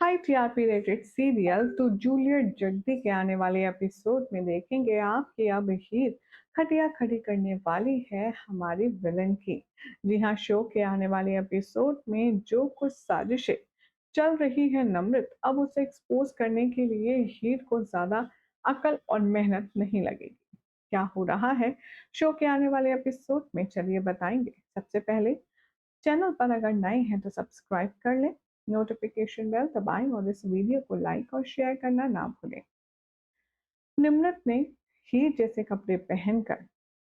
High TRP rated serial तो Juliet जल्दी के आने वाले एपिसोड में देखेंगे आपकी अब हीर खटिया खड़ी करने वाली है हमारी विलन की। जी हाँ, शो के आने वाले एपिसोड में जो कुछ साजिशें चल रही है नम्रत, अब उसे एक्सपोज करने के लिए हीर को ज्यादा अकल और मेहनत नहीं लगेगी। क्या हो रहा है शो के आने वाले एपिसोड में, चलिए बताएंगे। सबसे पहले, चैनल पर अगर नए हैं तो सब्सक्राइब कर लें, नोटिफिकेशन बेल दबाएं और इस वीडियो को लाइक और शेयर करना ना भूलें। निम्रत ने हीर जैसे कपड़े पहनकर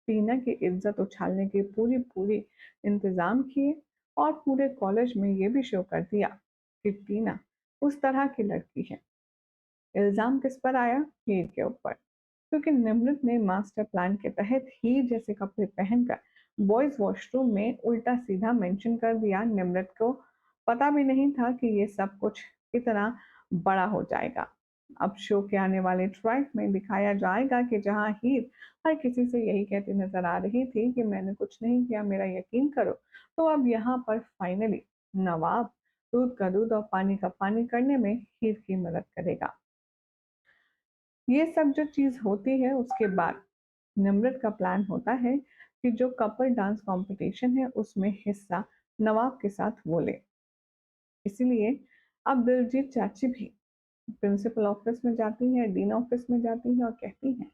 टीना की इज्जत उछालने के पूरी पूरी इंतजाम किए और पूरे कॉलेज में ये भी शो कर दिया कि टीना उस तरह की लड़की है। इल्जाम किस पर आया? हीर के ऊपर, क्योंकि निम्रत ने मास्टर प्लान के तहत हीर जैसे कपड़े पहनकर बॉयज वॉशरूम में उल्टा सीधा मेंशन कर दिया। निम्रत को पता भी नहीं था कि ये सब कुछ इतना बड़ा हो जाएगा। अब शो के आने वाले ट्रैक में दिखाया जाएगा कि जहां हीर हर किसी से यही कहती नजर आ रही थी कि मैंने कुछ नहीं किया, मेरा यकीन करो, तो अब यहाँ पर फाइनली नवाब दूध का दूध और पानी का पानी करने में हीर की मदद करेगा। ये सब जो चीज होती है उसके बाद निम्रत का प्लान होता है कि जो कपल डांस कंपटीशन है उसमें हिस्सा नवाब के साथ वो ले। इसीलिए अब दिलजीत चाची भी प्रिंसिपल ऑफिस में जाती है, डीन ऑफिस में जाती है और कहती हैं,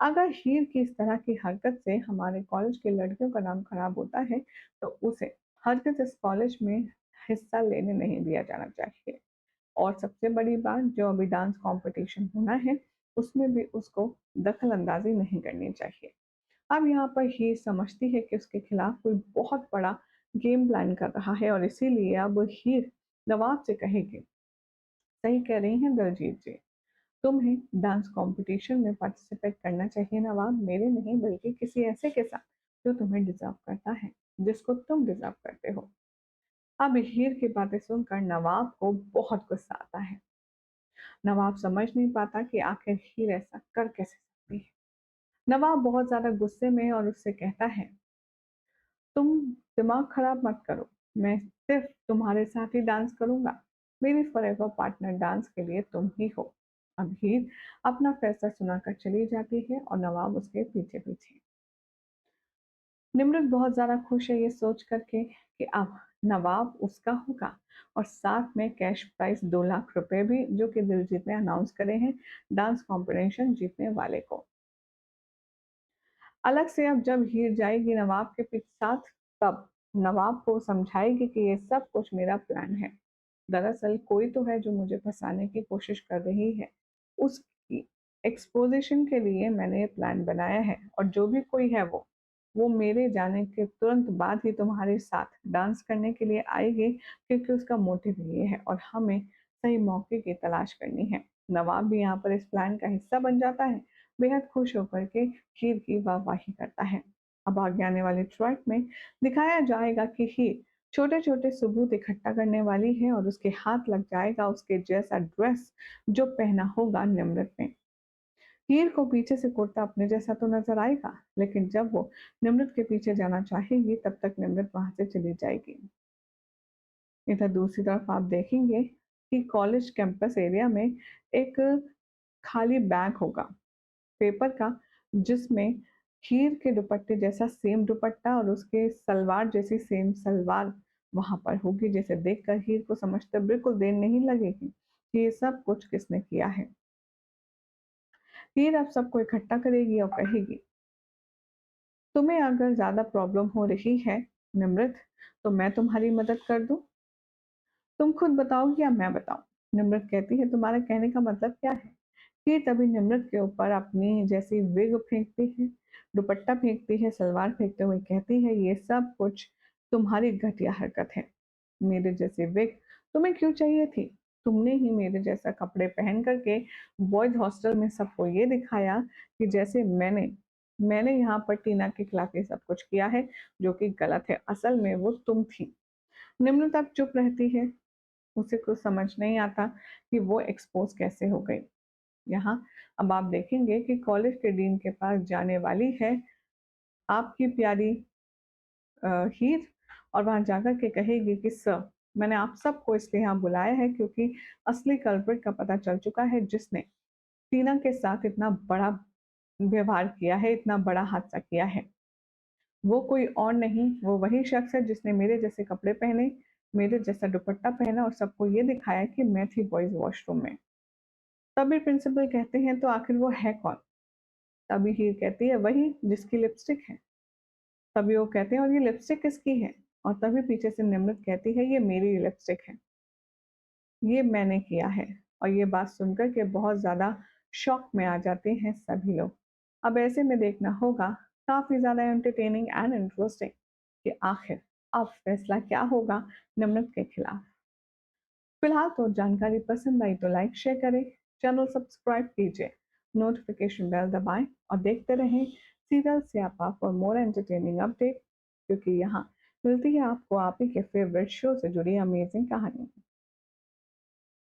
अगर हीर की इस तरह की हरकत से हमारे कॉलेज के लड़कियों का नाम खराब होता है तो उसे हरकत इस कॉलेज में हिस्सा लेने नहीं दिया जाना चाहिए। और सबसे बड़ी बात, जो अभी डांस कंपटीशन होना है उसमें भी उसको दखल अंदाजी नहीं करनी चाहिए। अब यहाँ पर हीर समझती है कि उसके खिलाफ कोई बहुत बड़ा गेम प्लान कर रहा है और इसीलिए अब हीर नवाब से कहेगी, सही कह रही हैं दलजीत जी, तुम्हें डांस कंपटीशन में पार्टिसिपेट करना चाहिए नवाब, मेरे नहीं बल्कि किसी ऐसे के साथ जो तुम्हें डिजर्व करता है, जिसको तुम डिजर्व करते हो। अब हीर की बातें सुनकर नवाब को बहुत गुस्सा आता है। नवाब समझ नहीं पाता कि आखिर हीर ऐसा कर कैसे सकती है। नवाब बहुत ज्यादा गुस्से में और उससे कहता है, तुम दिमाग खराब मत करो, मैं सिर्फ तुम्हारे साथ ही डांस करूंगा, मेरी फॉरएवर पार्टनर डांस के लिए तुम ही हो। अब हीर अपना फैसला सुनाकर चली जाती है और नवाब उसके पीछे पीछे। निम्रत बहुत ज्यादा खुश है ये सोच करके कि अब नवाब उसका होगा और साथ में कैश प्राइस 2 लाख रुपए भी, जो कि दिलजीत ने अनाउंस करे हैं डांस कॉम्पिटिशन जीतने वाले को। अलग से अब जब हीर जाएगी नवाब के साथ, तब नवाब को समझाएगी कि ये सब कुछ मेरा प्लान है। दरअसल कोई तो है जो मुझे फंसाने की कोशिश कर रही है, उसकी एक्सपोजिशन के लिए मैंने ये प्लान बनाया है और जो भी कोई है वो मेरे जाने के तुरंत बाद ही तुम्हारे साथ डांस करने के लिए आएगी, क्योंकि उसका मोटिव ये है और हमें सही मौके की तलाश करनी है। नवाब भी यहाँ पर इस प्लान का हिस्सा बन जाता है, बेहद खुश होकर के हीर की वाहवाही करता है। अब आगे आने वाले ट्रैक में दिखाया जाएगा कि हीर छोटे छोटे सबूत इकट्ठा करने वाली है और उसके हाथ लग जाएगा उसके जैसा ड्रेस जो पहना होगा निम्रत ने। हीर को पीछे से कुर्ता अपने जैसा तो नजर आएगा, लेकिन जब वो निम्रत के पीछे जाना चाहेगी तब तक निम्रत वहां से चली जाएगी। इधर दूसरी तरफ आप देखेंगे कि कॉलेज कैंपस एरिया में एक खाली बैग होगा पेपर का, जिसमें हीर के दुपट्टे जैसा सेम दुपट्टा और उसके सलवार जैसी सेम सलवार वहां पर होगी, जिसे देखकर हीर को समझते बिल्कुल देर नहीं लगेगी कि ये सब कुछ किसने किया है। हीर अब सबको इकट्ठा करेगी और कहेगी, तुम्हें अगर ज्यादा प्रॉब्लम हो रही है निम्रत, तो मैं तुम्हारी मदद कर दूं, तुम खुद बताओगी या मैं बताऊं? निम्रत कहती है, तुम्हारा कहने का मतलब क्या है? ये तभी निम्रत के ऊपर अपनी जैसी विग फेंकती है, दुपट्टा फेंकती है, सलवार फेंकते हुए कहती है, ये सब कुछ तुम्हारी घटिया हरकत है। मेरे जैसी विग तुम्हें क्यों चाहिए थी? तुमने ही मेरे जैसा कपड़े पहन करके बॉयज हॉस्टल में सबको ये दिखाया कि जैसे मैंने मैंने यहाँ पर टीना के खिलाफ ये सब कुछ किया है, जो कि गलत है। असल में वो तुम थी। निम्रता अब चुप रहती है, उसे कुछ समझ नहीं आता कि वो एक्सपोज कैसे हो गई। यहाँ अब आप देखेंगे कि कॉलेज के डीन के पास जाने वाली है आपकी प्यारी हीर, और वहां जाकर के कहेगी कि सर, मैंने आप सबको इसलिए यहाँ बुलाया है क्योंकि असली कल्प्रिट का पता चल चुका है जिसने टीना के साथ इतना बड़ा व्यवहार किया है, इतना बड़ा हादसा किया है। वो कोई और नहीं, वो वही शख्स है जिसने मेरे जैसे कपड़े पहने, मेरे जैसा दुपट्टा पहना और सबको ये दिखाया कि मैं थी बॉयज़ वॉशरूम में। तभी प्रिंसिपल कहते हैं तो आखिर वो है कौन? तभी हीर कहती है वही जिसकी लिपस्टिक है। तभी वो कहते हैं और ये लिपस्टिक किसकी है? और तभी पीछे से निमृत कहती है ये मेरी लिपस्टिक है। ये मैंने किया है। और ये बात सुनकर के बहुत ज़्यादा शॉक में आ जाते हैं सभी लोग। अब ऐसे में देखना होगा काफ़ी ज़्यादा एंटरटेनिंग एंड इंटरेस्टिंग कि आखिर अब फैसला क्या होगा निमृत के खिलाफ। फिलहाल तो जानकारी पसंद आई तो लाइक शेयर करें, चैनल सब्सक्राइब कीजिए, नोटिफिकेशन बेल दबाएं और देखते रहें सीरियल स्यापा फॉर मोर एंटरटेनिंग अपडेट, क्योंकि यहाँ मिलती है आपको आप ही के फेवरेट शो से जुड़ी अमेजिंग कहानी।